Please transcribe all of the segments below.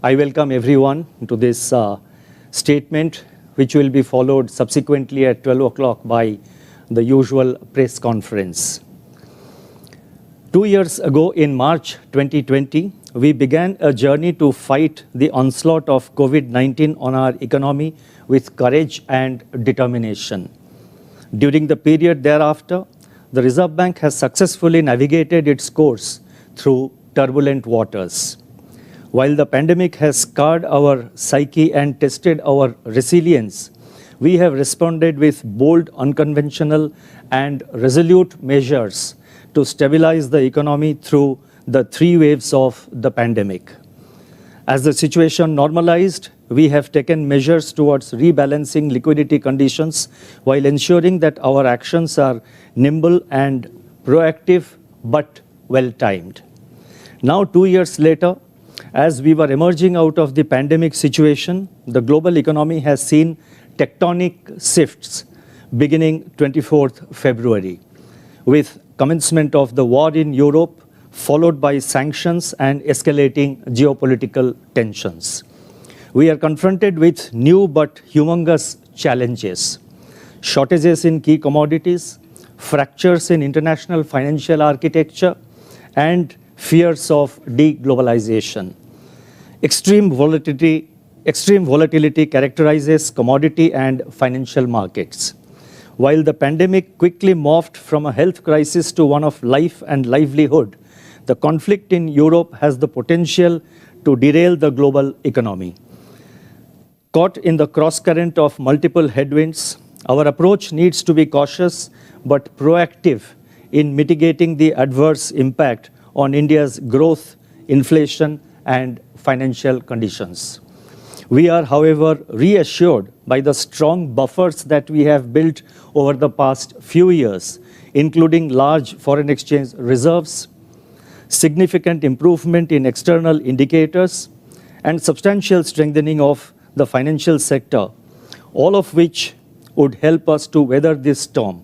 I welcome everyone to this statement, which will be followed subsequently at 12 o'clock by the usual press conference. 2 years ago, in March 2020, we began a journey to fight the onslaught of COVID-19 on our economy with courage and determination. During the period thereafter, the Reserve Bank has successfully navigated its course through turbulent waters. While the pandemic has scarred our psyche and tested our resilience, we have responded with bold, unconventional, and resolute measures to stabilize the economy through the 3 waves of the pandemic. As the situation normalized, we have taken measures towards rebalancing liquidity conditions while ensuring that our actions are nimble and proactive but well-timed. Now, 2 years later, as we were emerging out of the pandemic situation, the global economy has seen tectonic shifts beginning 24th February, with commencement of the war in Europe, followed by sanctions and escalating geopolitical tensions. We are confronted with new but humongous challenges: shortages in key commodities, fractures in international financial architecture, and fears of deglobalization. Extreme volatility characterizes commodity and financial markets. While the pandemic quickly morphed from a health crisis to one of life and livelihood, the conflict in Europe has the potential to derail the global economy. Caught in the cross-current of multiple headwinds, our approach needs to be cautious but proactive in mitigating the adverse impact on India's growth, inflation, and financial conditions. We are, however, reassured by the strong buffers that we have built over the past few years, including large foreign exchange reserves, significant improvement in external indicators, and substantial strengthening of the financial sector, all of which would help us to weather this storm.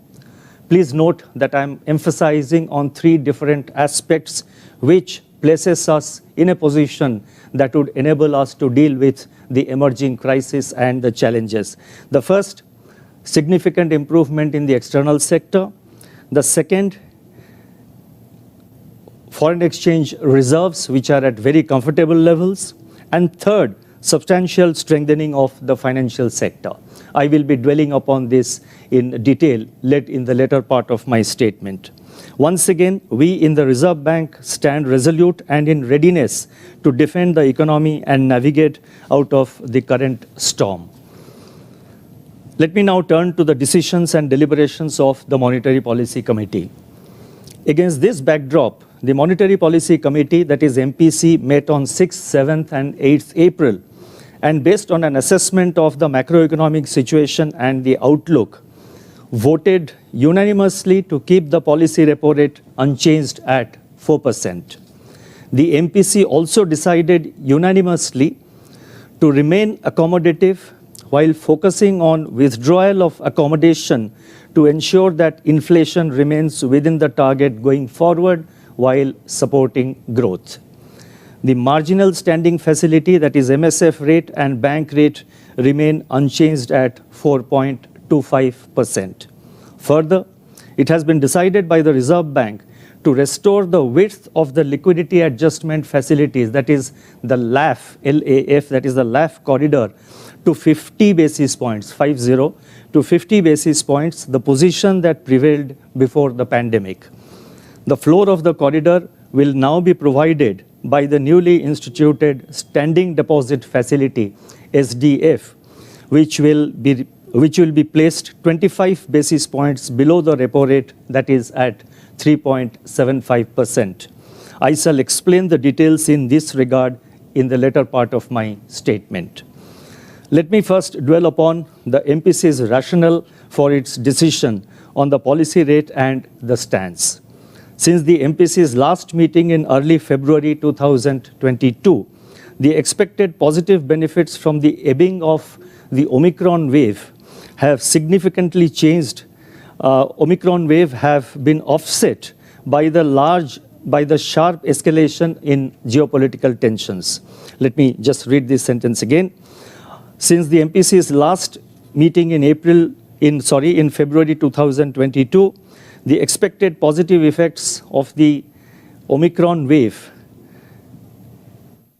Please note that I'm emphasizing on 3 different aspects which places us in a position that would enable us to deal with the emerging crisis and the challenges. The first, significant improvement in the external sector. The second, foreign exchange reserves, which are at very comfortable levels. And third, substantial strengthening of the financial sector. I will be dwelling upon this in detail in the later part of my statement. Once again, we in the Reserve Bank stand resolute and in readiness to defend the economy and navigate out of the current storm. Let me now turn to the decisions and deliberations of the Monetary Policy Committee. Against this backdrop, the Monetary Policy Committee, that is MPC, met on 6th, 7th, and 8th April, and based on an assessment of the macroeconomic situation and the outlook, voted unanimously to keep the policy repo rate unchanged at 4%. The MPC also decided unanimously to remain accommodative while focusing on withdrawal of accommodation to ensure that inflation remains within the target going forward while supporting growth. The marginal standing facility, that is MSF rate and bank rate, remain unchanged at 4.25%. Further, it has been decided by the Reserve Bank to restore the width of the liquidity adjustment facilities, that is the LAF, LAF, that is the LAF corridor, to 50 basis points, 50 to 50 basis points, the position that prevailed before the pandemic. The floor of the corridor will now be provided by the newly instituted Standing Deposit Facility, SDF, which will be placed 25 basis points below the repo rate, that is at 3.75%. I shall explain the details in this regard in the later part of my statement. Let me first dwell upon the MPC's rationale for its decision on the policy rate and the stance. Since the MPC's last meeting in early February 2022, the expected positive benefits from the ebbing of the Omicron wave have significantly changed. Omicron wave have been offset by the large by the sharp escalation in geopolitical tensions. Let me just read this sentence again. Since the MPC's last meeting in February 2022, the expected positive effects of the Omicron wave,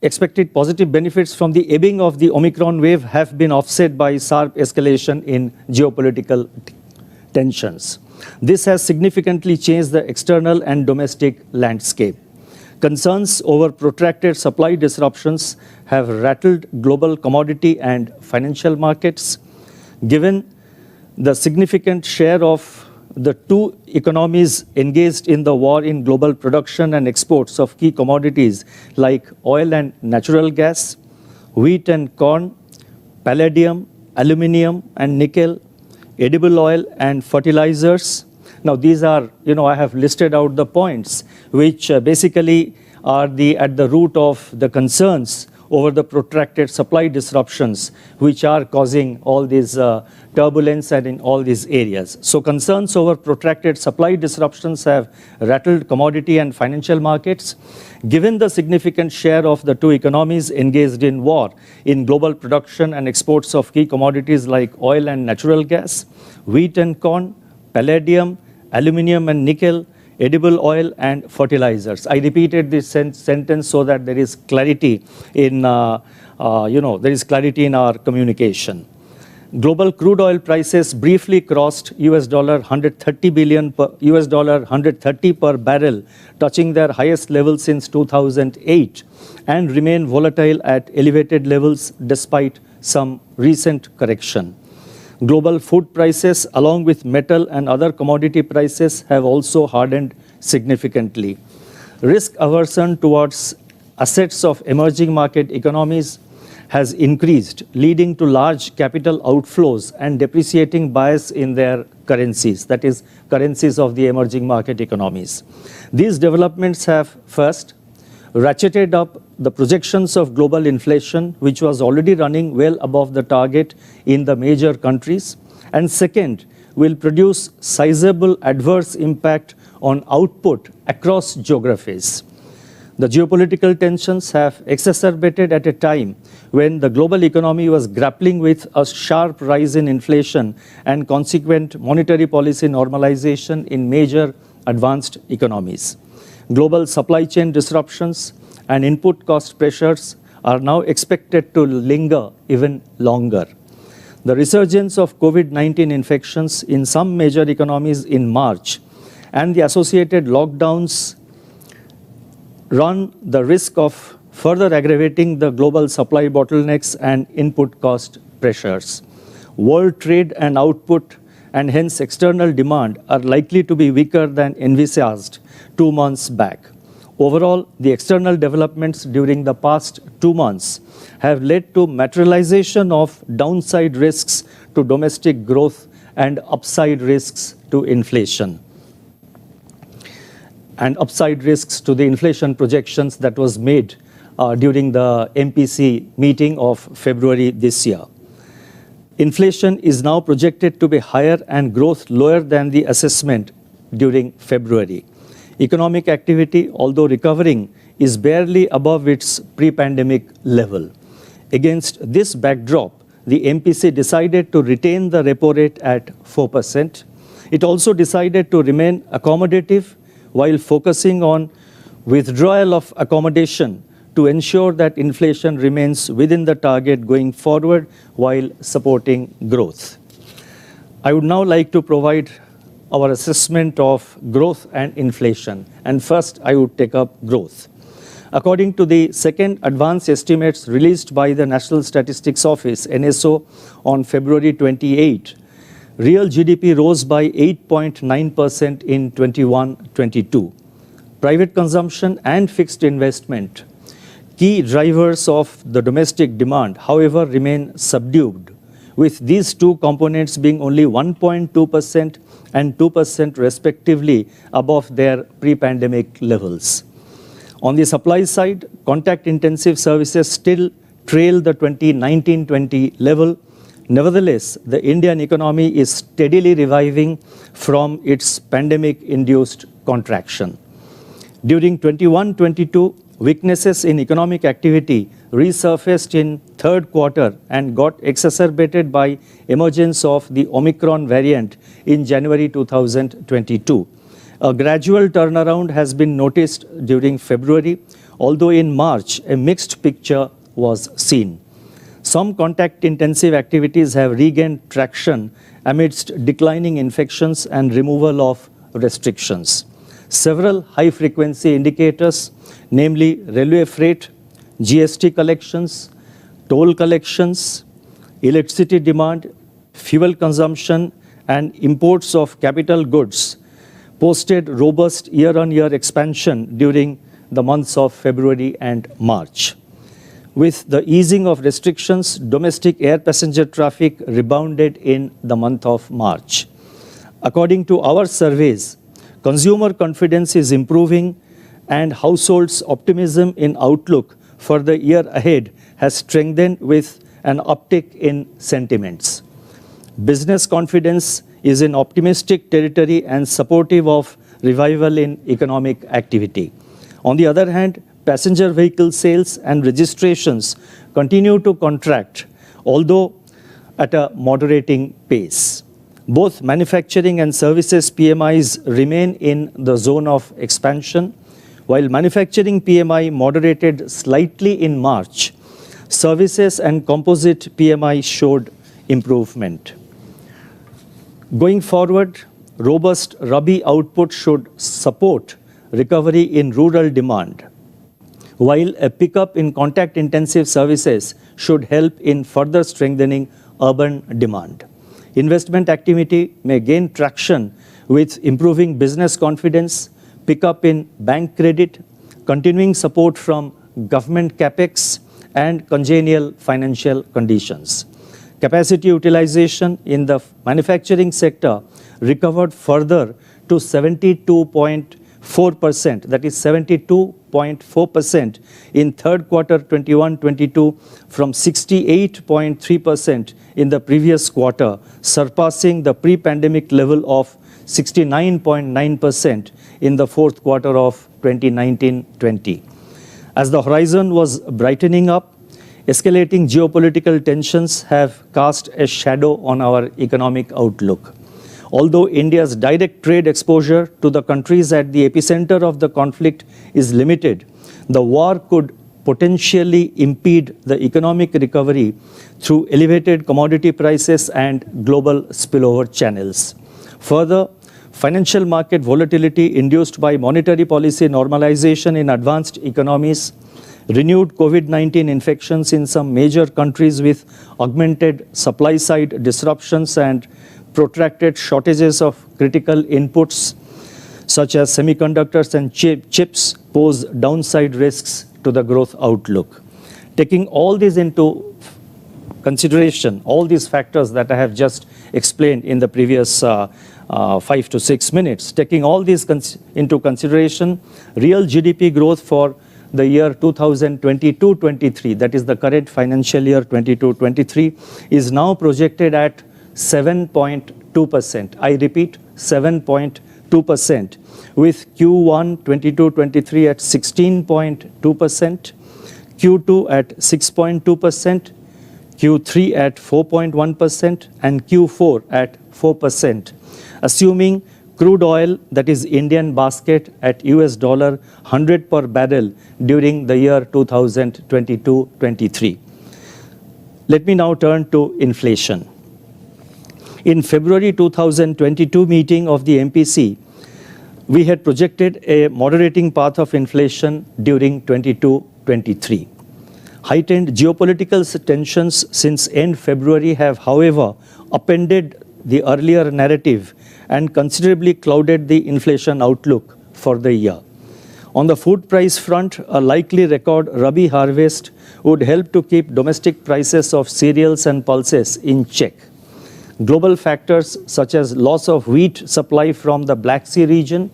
expected positive benefits from the ebbing of the Omicron wave have been offset by sharp escalation in geopolitical tensions. This has significantly changed the external and domestic landscape. Concerns over protracted supply disruptions have rattled global commodity and financial markets. Given the significant share of the two economies engaged in the war in global production and exports of key commodities like oil and natural gas, wheat and corn, palladium, aluminium and nickel, edible oil and fertilizers. Now these are, I have listed out the points which basically are at the root of the concerns over the protracted supply disruptions which are causing all this turbulence and in all these areas. So concerns over protracted supply disruptions have rattled commodity and financial markets. Given the significant share of the two economies engaged in war in global production and exports of key commodities like oil and natural gas, wheat and corn, palladium, aluminium and nickel, edible oil and fertilizers. I repeated this sentence so that there is clarity in, there is clarity in our communication. Global crude oil prices briefly crossed $130 per barrel, touching their highest level since 2008, and remain volatile at elevated levels despite some recent correction. Global food prices, along with metal and other commodity prices, have also hardened significantly. Risk aversion towards assets of emerging market economies has increased, leading to large capital outflows and depreciating bias in their currencies, that is, currencies of the emerging market economies. These developments have, first, ratcheted up the projections of global inflation, which was already running well above the target in the major countries, and second, will produce sizable adverse impact on output across geographies. The geopolitical tensions have exacerbated at a time when the global economy was grappling with a sharp rise in inflation and consequent monetary policy normalization in major advanced economies. Global supply chain disruptions and input cost pressures are now expected to linger even longer. The resurgence of COVID-19 infections in some major economies in March and the associated lockdowns run the risk of further aggravating the global supply bottlenecks and input cost pressures. World trade and output and hence external demand are likely to be weaker than envisaged 2 months back. Overall, the external developments during the past 2 months have led to materialization of downside risks to domestic growth and upside risks to inflation. And upside risks to the inflation projections that was made during the MPC meeting of February this year. Inflation is now projected to be higher and growth lower than the assessment during February. Economic activity, although recovering, is barely above its pre-pandemic level. Against this backdrop, the MPC decided to retain the repo rate at 4%. It also decided to remain accommodative while focusing on withdrawal of accommodation to ensure that inflation remains within the target going forward while supporting growth. I would now like to provide our assessment of growth and inflation. And first, I would take up growth. According to the second advance estimates released by the National Statistics Office, NSO, on February 28, real GDP rose by 8.9% in 21-22. Private consumption and fixed investment, key drivers of the domestic demand, however, remain subdued, with these two components being only 1.2% and 2% respectively above their pre-pandemic levels. On the supply side, contact-intensive services still trail the 2019-20 level. Nevertheless, the Indian economy is steadily reviving from its pandemic-induced contraction. During 21-22, weaknesses in economic activity resurfaced in third quarter and got exacerbated by emergence of the Omicron variant in January 2022. A gradual turnaround has been noticed during February, although in March a mixed picture was seen. Some contact-intensive activities have regained traction amidst declining infections and removal of restrictions. Several high-frequency indicators, namely railway freight, GST collections, toll collections, electricity demand, fuel consumption, and imports of capital goods, posted robust year-on-year expansion during the months of February and March. With the easing of restrictions, domestic air passenger traffic rebounded in the month of March. According to our surveys, consumer confidence is improving and households' optimism in outlook for the year ahead has strengthened with an uptick in sentiments. Business confidence is in optimistic territory and supportive of revival in economic activity. On the other hand, passenger vehicle sales and registrations continue to contract, although at a moderating pace. Both manufacturing and services PMIs remain in the zone of expansion. While manufacturing PMI moderated slightly in March, services and composite PMI showed improvement. Going forward, robust Rbi output should support recovery in rural demand, while a pickup in contact-intensive services should help in further strengthening urban demand. Investment activity may gain traction with improving business confidence, pickup in bank credit, continuing support from government capex, and congenial financial conditions. Capacity utilization in the manufacturing sector recovered further to 72.4%, that is 72.4% in third quarter 21-22 from 68.3% in the previous quarter, surpassing the pre-pandemic level of 69.9% in the fourth quarter of 2019-20. As the horizon was brightening up, escalating geopolitical tensions have cast a shadow on our economic outlook. Although India's direct trade exposure to the countries at the epicenter of the conflict is limited, the war could potentially impede the economic recovery through elevated commodity prices and global spillover channels. Further, financial market volatility induced by monetary policy normalization in advanced economies, renewed COVID-19 infections in some major countries with augmented supply-side disruptions and protracted shortages of critical inputs such as semiconductors and chips pose downside risks to the growth outlook. Taking all these into consideration, all these factors that I have just explained in the previous 5 to 6 minutes, taking all these into consideration, real GDP growth for the year 2022-23, that is the current financial year 22-23, is now projected at 7.2%. I repeat, 7.2%, with Q1 22-23 at 16.2%, Q2 at 6.2%, Q3 at 4.1%, and Q4 at 4%, assuming crude oil, that is Indian basket, at $100 per barrel during the year 2022-23. Let me now turn to inflation. In February 2022 meeting of the MPC, we had projected a moderating path of inflation during 22-23. Heightened geopolitical tensions since end February have, however, upended the earlier narrative and considerably clouded the inflation outlook for the year. On the food price front, a likely record Rabi harvest would help to keep domestic prices of cereals and pulses in check. Global factors such as loss of wheat supply from the Black Sea region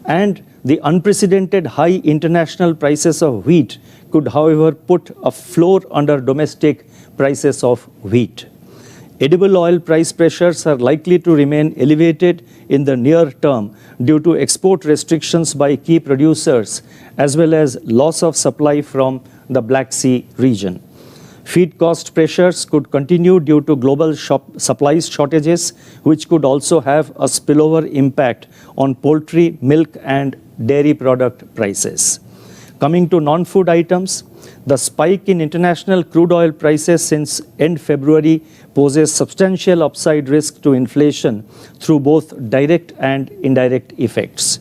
and the unprecedented high international prices of wheat could, however, put a floor under domestic prices of wheat. Edible oil price pressures are likely to remain elevated in the near term due to export restrictions by key producers as well as loss of supply from the Black Sea region. Feed cost pressures could continue due to global supply shortages, which could also have a spillover impact on poultry, milk, and dairy product prices. Coming to non-food items, the spike in international crude oil prices since end February poses substantial upside risk to inflation through both direct and indirect effects.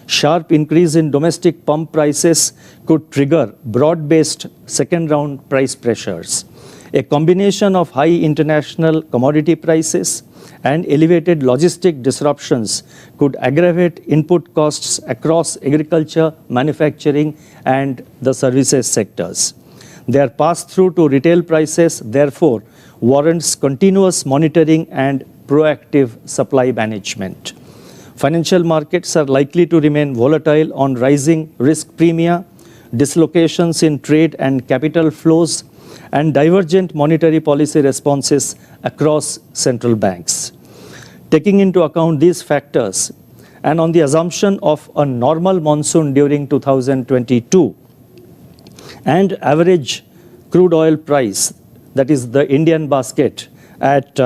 Sharp increase in domestic pump prices could trigger broad-based second-round price pressures. A combination of high international commodity prices and elevated logistic disruptions could aggravate input costs across agriculture, manufacturing, and the services sectors. Their pass-through to retail prices, therefore, warrants continuous monitoring and proactive supply management. Financial markets are likely to remain volatile on rising risk premia, dislocations in trade and capital flows, and divergent monetary policy responses across central banks. Taking into account these factors, and on the assumption of a normal monsoon during 2022, and average crude oil price, that is the Indian basket, at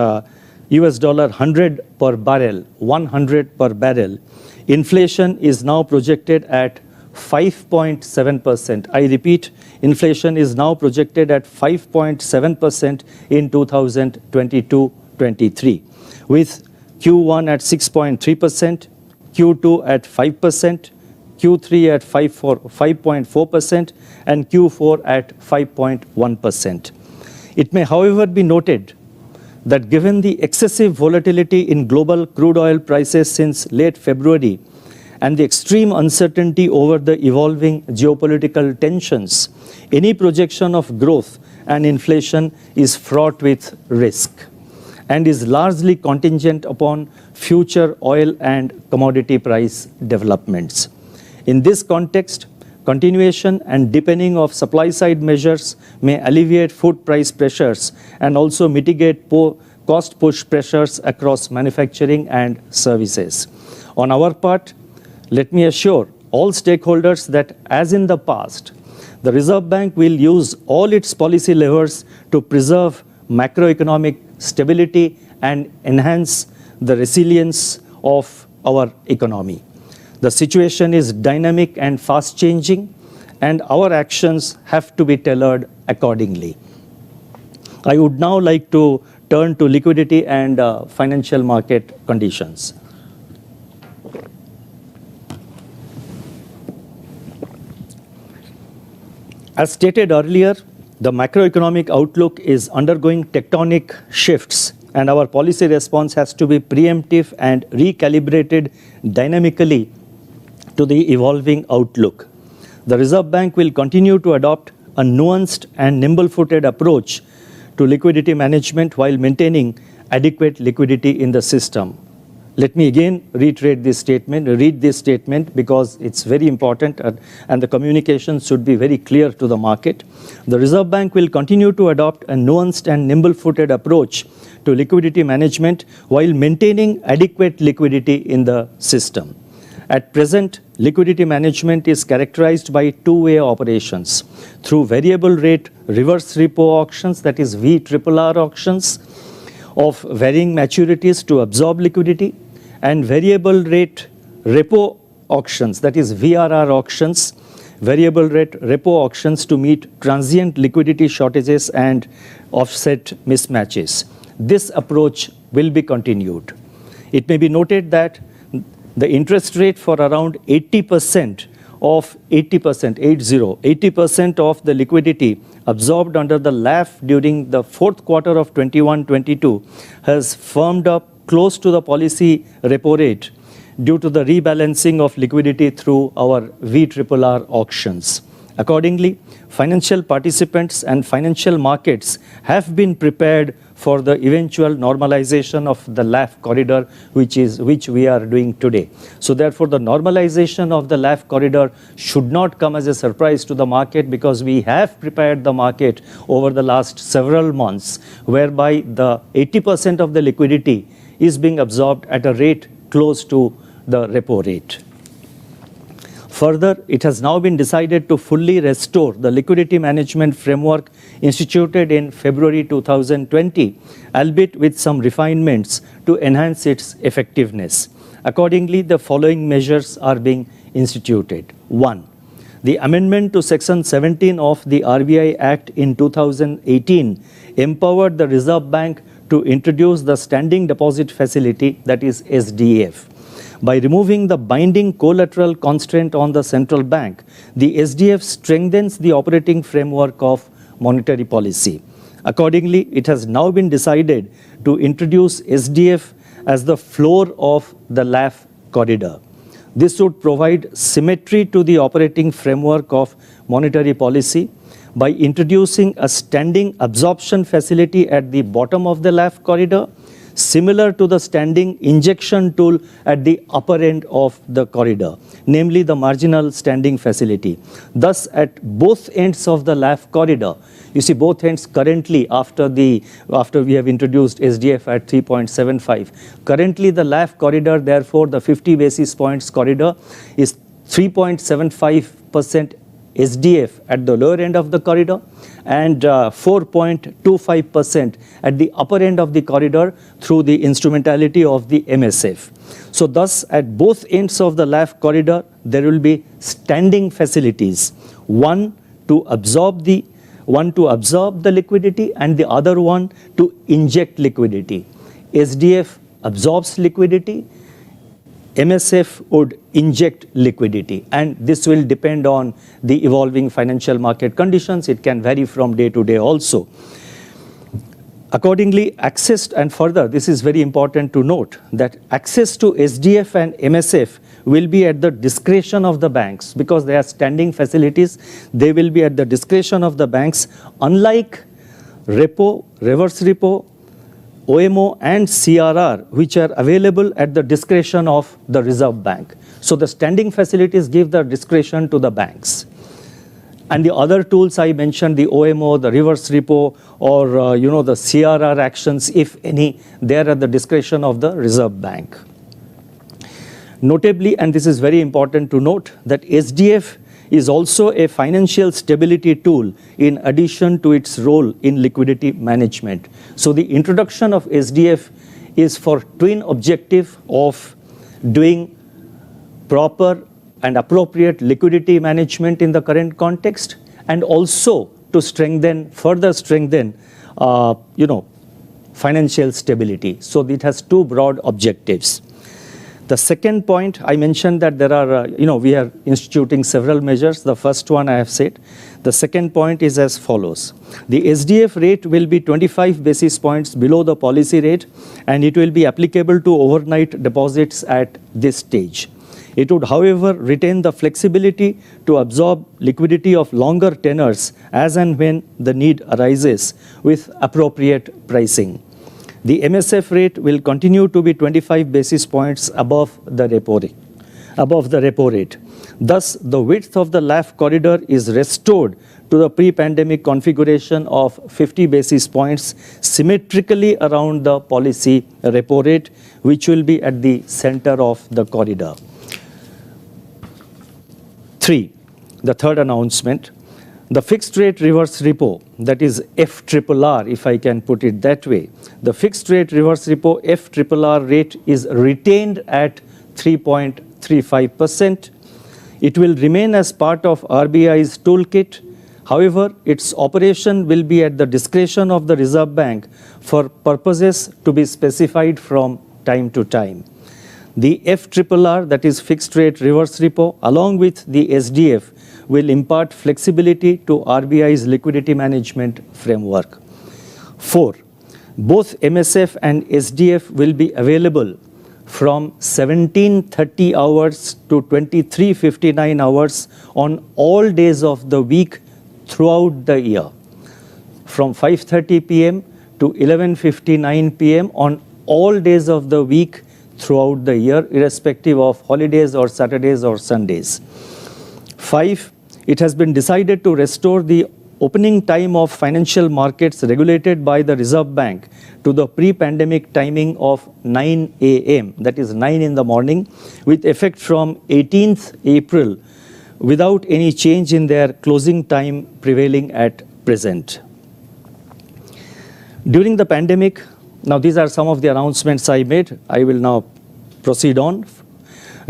US dollar 100 per barrel, 100 per barrel, inflation is now projected at 5.7%. I repeat, inflation is now projected at 5.7% in 2022-23, with Q1 at 6.3%, Q2 at 5%, Q3 at 5.4%, and Q4 at 5.1%. It may, however, be noted that given the excessive volatility in global crude oil prices since late February and the extreme uncertainty over the evolving geopolitical tensions, any projection of growth and inflation is fraught with risk and is largely contingent upon future oil and commodity price developments. In this context, continuation and deepening of supply-side measures may alleviate food price pressures and also mitigate cost push pressures across manufacturing and services. On our part, let me assure all stakeholders that, as in the past, the Reserve Bank will use all its policy levers to preserve macroeconomic stability and enhance the resilience of our economy. The situation is dynamic and fast-changing, and our actions have to be tailored accordingly. I would now like to turn to liquidity and financial market conditions. As stated earlier, the macroeconomic outlook is undergoing tectonic shifts, and our policy response has to be preemptive and recalibrated dynamically to the evolving outlook. The Reserve Bank will continue to adopt a nuanced and nimble-footed approach to liquidity management while maintaining adequate liquidity in the system. Let me again read this statement because it's very important and the communication should be very clear to the market. The Reserve Bank will continue to adopt a nuanced and nimble-footed approach to liquidity management while maintaining adequate liquidity in the system. At present, liquidity management is characterized by two-way operations through variable rate reverse repo auctions, that is VRR auctions, of varying maturities to absorb liquidity, and variable rate repo auctions, that is VRR auctions, variable rate repo auctions to meet transient liquidity shortages and offset mismatches. This approach will be continued. It may be noted that the interest rate for around 80% of the liquidity absorbed under the LAF during the fourth quarter of 21-22 has firmed up close to the policy repo rate due to the rebalancing of liquidity through our VRR auctions. Accordingly, financial participants and financial markets have been prepared for the eventual normalization of the LAF corridor, which we are doing today. So therefore, the normalization of the LAF corridor should not come as a surprise to the market, because we have prepared the market over the last several months, whereby the 80% of the liquidity is being absorbed at a rate close to the repo rate. Further, it has now been decided to fully restore the liquidity management framework instituted in February 2020, albeit with some refinements to enhance its effectiveness. Accordingly, the following measures are being instituted. 1. The amendment to Section 17 of the RBI Act in 2018 empowered the Reserve Bank to introduce the Standing Deposit Facility, that is SDF. By removing the binding collateral constraint on the central bank, the SDF strengthens the operating framework of monetary policy. Accordingly, it has now been decided to introduce SDF as the floor of the LAF corridor. This would provide symmetry to the operating framework of monetary policy by introducing a standing absorption facility at the bottom of the LAF corridor, similar to the standing injection tool at the upper end of the corridor, namely the marginal standing facility. Thus, at both ends of the LAF corridor, you see both ends currently after we have introduced SDF at 3.75. Currently, the LAF corridor, therefore, the 50 basis points corridor is 3.75% SDF at the lower end of the corridor and 4.25% at the upper end of the corridor through the instrumentality of the MSF. So thus, at both ends of the LAF corridor, there will be standing facilities, one to absorb the liquidity and the other one to inject liquidity. SDF absorbs liquidity, MSF would inject liquidity, and this will depend on the evolving financial market conditions. It can vary from day to day also. Accordingly, access, and further, this is very important to note, that access to SDF and MSF will be at the discretion of the banks because they are standing facilities. They will be at the discretion of the banks, unlike repo, reverse repo, OMO and CRR, which are available at the discretion of the Reserve Bank. So the standing facilities give the discretion to the banks. And the other tools I mentioned, the OMO, the reverse repo, or the CRR actions, if any, they are at the discretion of the Reserve Bank. Notably, and this is very important to note, that SDF is also a financial stability tool in addition to its role in liquidity management. So the introduction of SDF is for twin objective of doing proper and appropriate liquidity management in the current context, and also to further strengthen financial stability. So it has two broad objectives. The second point, I mentioned that there are, we are instituting several measures. The first one I have said. The second point is as follows. The SDF rate will be 25 basis points below the policy rate, and it will be applicable to overnight deposits at this stage. It would, however, retain the flexibility to absorb liquidity of longer tenors as and when the need arises with appropriate pricing. The MSF rate will continue to be 25 basis points above the repo rate. Thus, the width of the LAF corridor is restored to the pre-pandemic configuration of 50 basis points symmetrically around the policy repo rate, which will be at the center of the corridor. 3. The third announcement. The fixed rate reverse repo, that is FRRR, if I can put it that way. The fixed rate reverse repo FRRR rate is retained at 3.35%. It will remain as part of RBI's toolkit. However, its operation will be at the discretion of the Reserve Bank for purposes to be specified from time to time. The FRRR, that is fixed rate reverse repo, along with the SDF, will impart flexibility to RBI's liquidity management framework. 4. Both MSF and SDF will be available from 17:30 hours to 23:59 hours on all days of the week throughout the year, from 5:30 p.m. to 11:59 p.m. on all days of the week throughout the year, irrespective of holidays or Saturdays or Sundays. 5. It has been decided to restore the opening time of financial markets regulated by the Reserve Bank to the pre-pandemic timing of 9 a.m., that is 9 in the morning, with effect from 18th April without any change in their closing time prevailing at present. During the pandemic, now these are some of the announcements I made. I will now proceed on.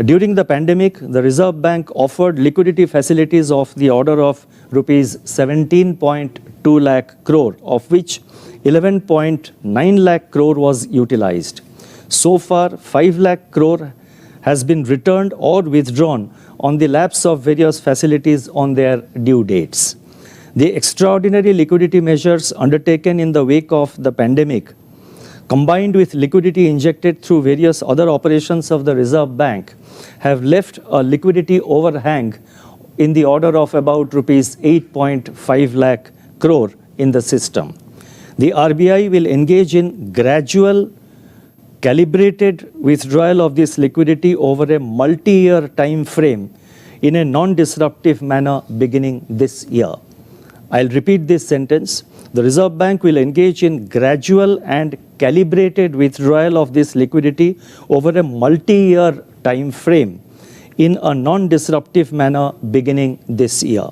During the pandemic, the Reserve Bank offered liquidity facilities of the order of rupees 17.2 lakh crore, of which 11.9 lakh crore was utilized. So far, 5 lakh crore has been returned or withdrawn on the lapse of various facilities on their due dates. The extraordinary liquidity measures undertaken in the wake of the pandemic, combined with liquidity injected through various other operations of the Reserve Bank, have left a liquidity overhang in the order of about rupees 8.5 lakh crore in the system. The RBI will engage in gradual, calibrated withdrawal of this liquidity over a multi-year time frame in a non-disruptive manner beginning this year. I'll repeat this sentence. The Reserve Bank will engage in gradual and calibrated withdrawal of this liquidity over a multi-year time frame in a non-disruptive manner beginning this year.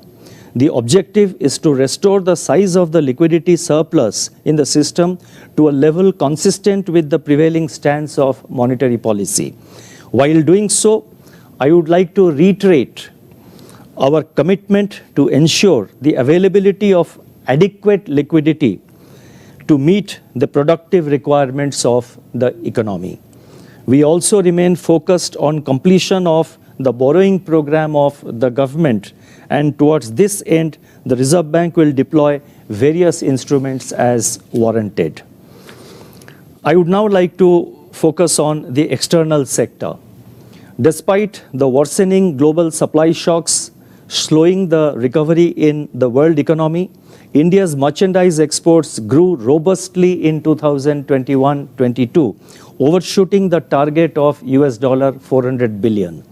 The objective is to restore the size of the liquidity surplus in the system to a level consistent with the prevailing stance of monetary policy. While doing so, I would like to reiterate our commitment to ensure the availability of adequate liquidity to meet the productive requirements of the economy. We also remain focused on completion of the borrowing program of the government, and towards this end, the Reserve Bank will deploy various instruments as warranted. I would now like to focus on the external sector. Despite the worsening global supply shocks slowing the recovery in the world economy, India's merchandise exports grew robustly in 2021-22, overshooting the target of $400 billion.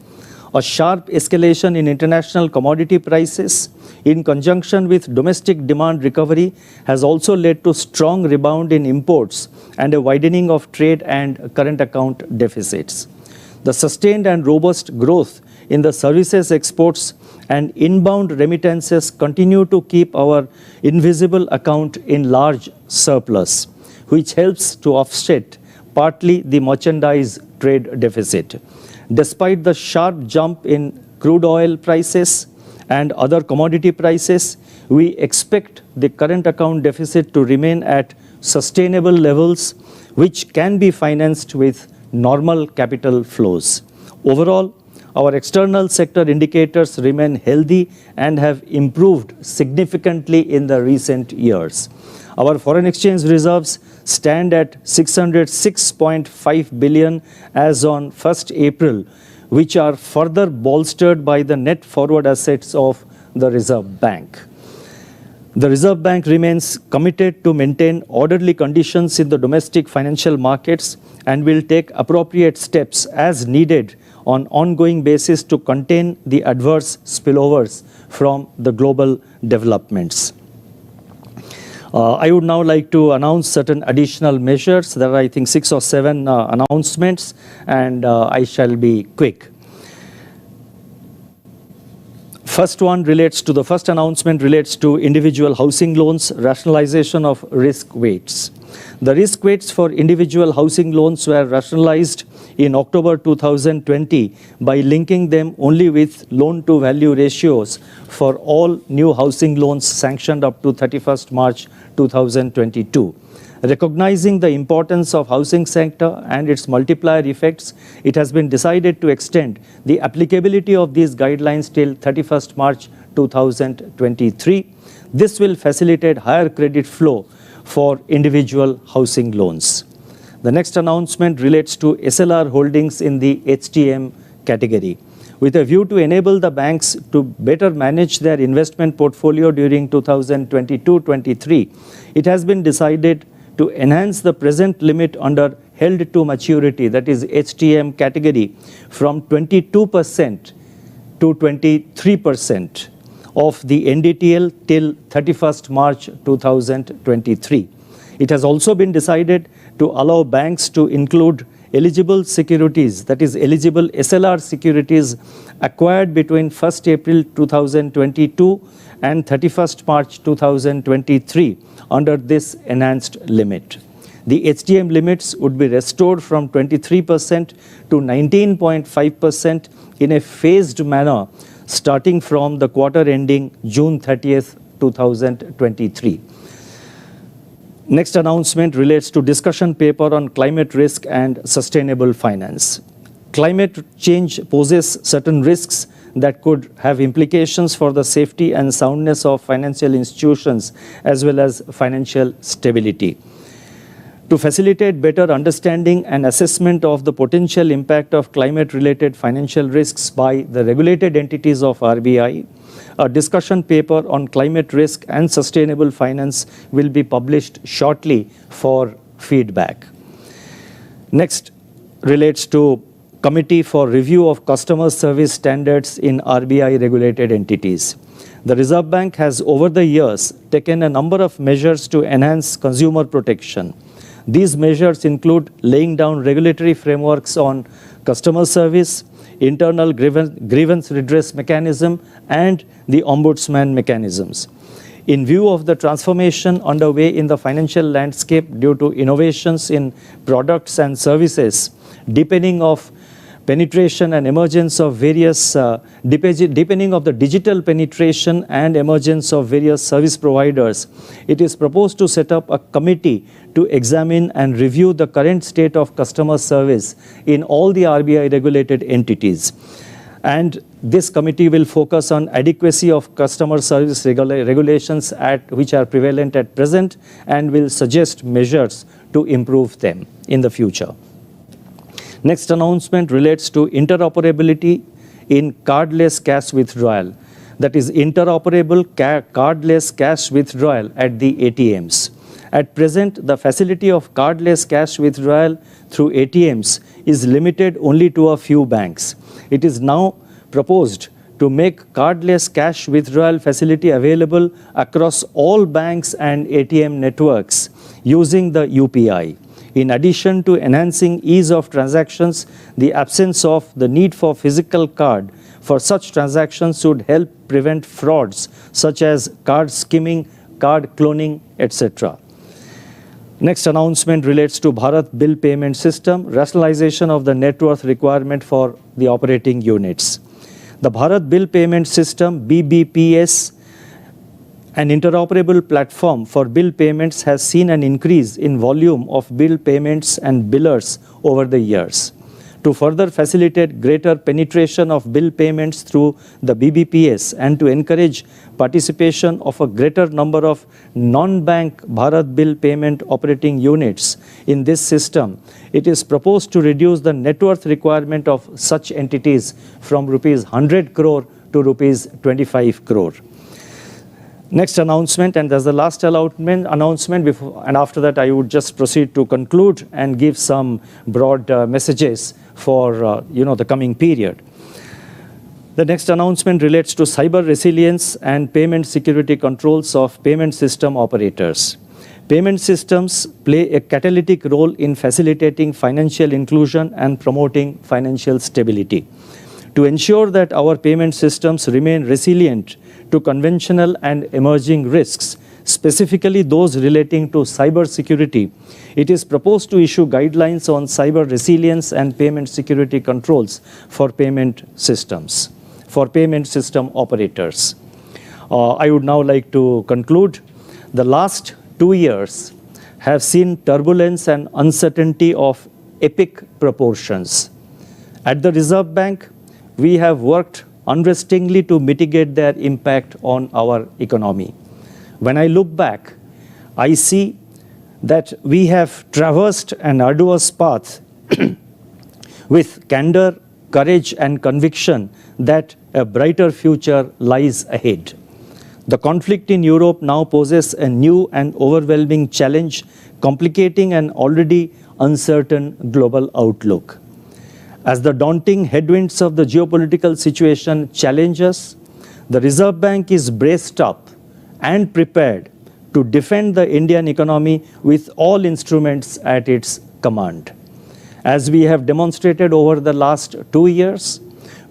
A sharp escalation in international commodity prices in conjunction with domestic demand recovery has also led to strong rebound in imports and a widening of trade and current account deficits. The sustained and robust growth in the services exports and inbound remittances continue to keep our invisible account in large surplus, which helps to offset partly the merchandise trade deficit. Despite the sharp jump in crude oil prices and other commodity prices, we expect the current account deficit to remain at sustainable levels, which can be financed with normal capital flows. Overall, our external sector indicators remain healthy and have improved significantly in the recent years. Our foreign exchange reserves stand at 606.5 billion as on 1st April, which are further bolstered by the net forward assets of the Reserve Bank. The Reserve Bank remains committed to maintain orderly conditions in the domestic financial markets and will take appropriate steps as needed on ongoing basis to contain the adverse spillovers from the global developments. I would now like to announce certain additional measures. There are, I think, 6 or 7 announcements, and I shall be quick. First announcement relates to individual housing loans, rationalization of risk weights. The risk weights for individual housing loans were rationalized in October 2020 by linking them only with loan-to-value ratios for all new housing loans sanctioned up to 31st March 2022. Recognizing the importance of housing sector and its multiplier effects, it has been decided to extend the applicability of these guidelines till 31st March 2023. This will facilitate higher credit flow for individual housing loans. The next announcement relates to SLR holdings in the HTM category. With a view to enable the banks to better manage their investment portfolio during 2022-23, it has been decided to enhance the present limit under held to maturity, that is HTM category, from 22% to 23%. of the NDTL till 31st March 2023. It has also been decided to allow banks to include eligible securities, that is eligible SLR securities acquired between 1st April 2022 and 31st March 2023 under this enhanced limit. The HTM limits would be restored from 23% to 19.5% in a phased manner starting from the quarter ending June 30th, 2023. Next announcement relates to discussion paper on climate risk and sustainable finance. Climate change poses certain risks that could have implications for the safety and soundness of financial institutions as well as financial stability. To facilitate better understanding and assessment of the potential impact of climate-related financial risks by the regulated entities of RBI, a discussion paper on climate risk and sustainable finance will be published shortly for feedback. Next relates to Committee for Review of Customer Service Standards in RBI regulated entities. The Reserve Bank has over the years taken a number of measures to enhance consumer protection. These measures include laying down regulatory frameworks on customer service, internal grievance redress mechanism, and the ombudsman mechanisms. In view of the transformation underway in the financial landscape due to innovations in products and services, deepening of penetration and emergence of various, deepening of the digital penetration and emergence of various service providers, it is proposed to set up a committee to examine and review the current state of customer service in all the RBI regulated entities. And this committee will focus on adequacy of customer service regulations which are prevalent at present and will suggest measures to improve them in the future. Next announcement relates to interoperability in cardless cash withdrawal, that is interoperable cardless cash withdrawal at the ATMs. At present, the facility of cardless cash withdrawal through ATMs is limited only to a few banks. It is now proposed to make cardless cash withdrawal facility available across all banks and ATM networks using the UPI. In addition to enhancing ease of transactions, the absence of the need for physical card for such transactions should help prevent frauds such as card skimming, card cloning, etc. Next announcement relates to Bharat bill payment system, rationalization of the net worth requirement for the operating units. The Bharat bill payment system, BBPS, an interoperable platform for bill payments, has seen an increase in volume of bill payments and billers over the years. To further facilitate greater penetration of bill payments through the BBPS and to encourage participation of a greater number of non-bank Bharat bill payment operating units in this system, it is proposed to reduce the net worth requirement of such entities from rupees 100 crore to rupees 25 crore. Next announcement, and that's the last announcement before, and after that I would just proceed to conclude and give some broad messages for the coming period. The next announcement relates to cyber resilience and payment security controls of payment system operators. Payment systems play a catalytic role in facilitating financial inclusion and promoting financial stability. To ensure that our payment systems remain resilient to conventional and emerging risks, specifically those relating to cyber security, it is proposed to issue guidelines on cyber resilience and payment security controls for payment systems, for payment system operators. I would now like to conclude. The last 2 years have seen turbulence and uncertainty of epic proportions. At the Reserve Bank, we have worked unrestingly to mitigate their impact on our economy. When I look back, I see that we have traversed an arduous path with candor, courage, and conviction that a brighter future lies ahead. The conflict in Europe now poses a new and overwhelming challenge, complicating an already uncertain global outlook. As the daunting headwinds of the geopolitical situation challenge us, The Reserve Bank is braced up and prepared to defend the Indian economy with all instruments at its command. As we have demonstrated over the last 2 years,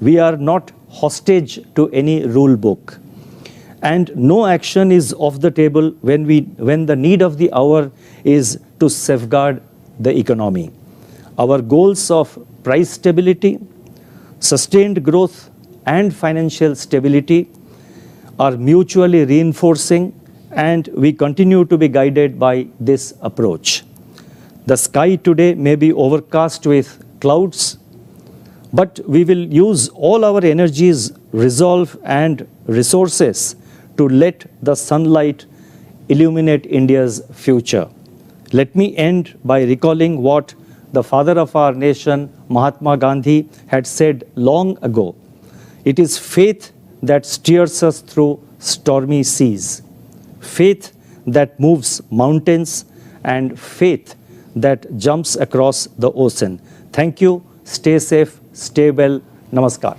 we are not hostage to any rule book. And no action is off the table when the need of the hour is to safeguard the economy. Our goals of price stability, sustained growth, and financial stability are mutually reinforcing, and we continue to be guided by this approach. The sky today may be overcast with clouds, but we will use all our energies, resolve, and resources to let the sunlight illuminate India's future. Let me end by recalling what the father of our nation, Mahatma Gandhi, had said long ago. It is faith that steers us through stormy seas, faith that moves mountains, and faith that jumps across the ocean. Thank you. Stay safe, stay well. Namaskar.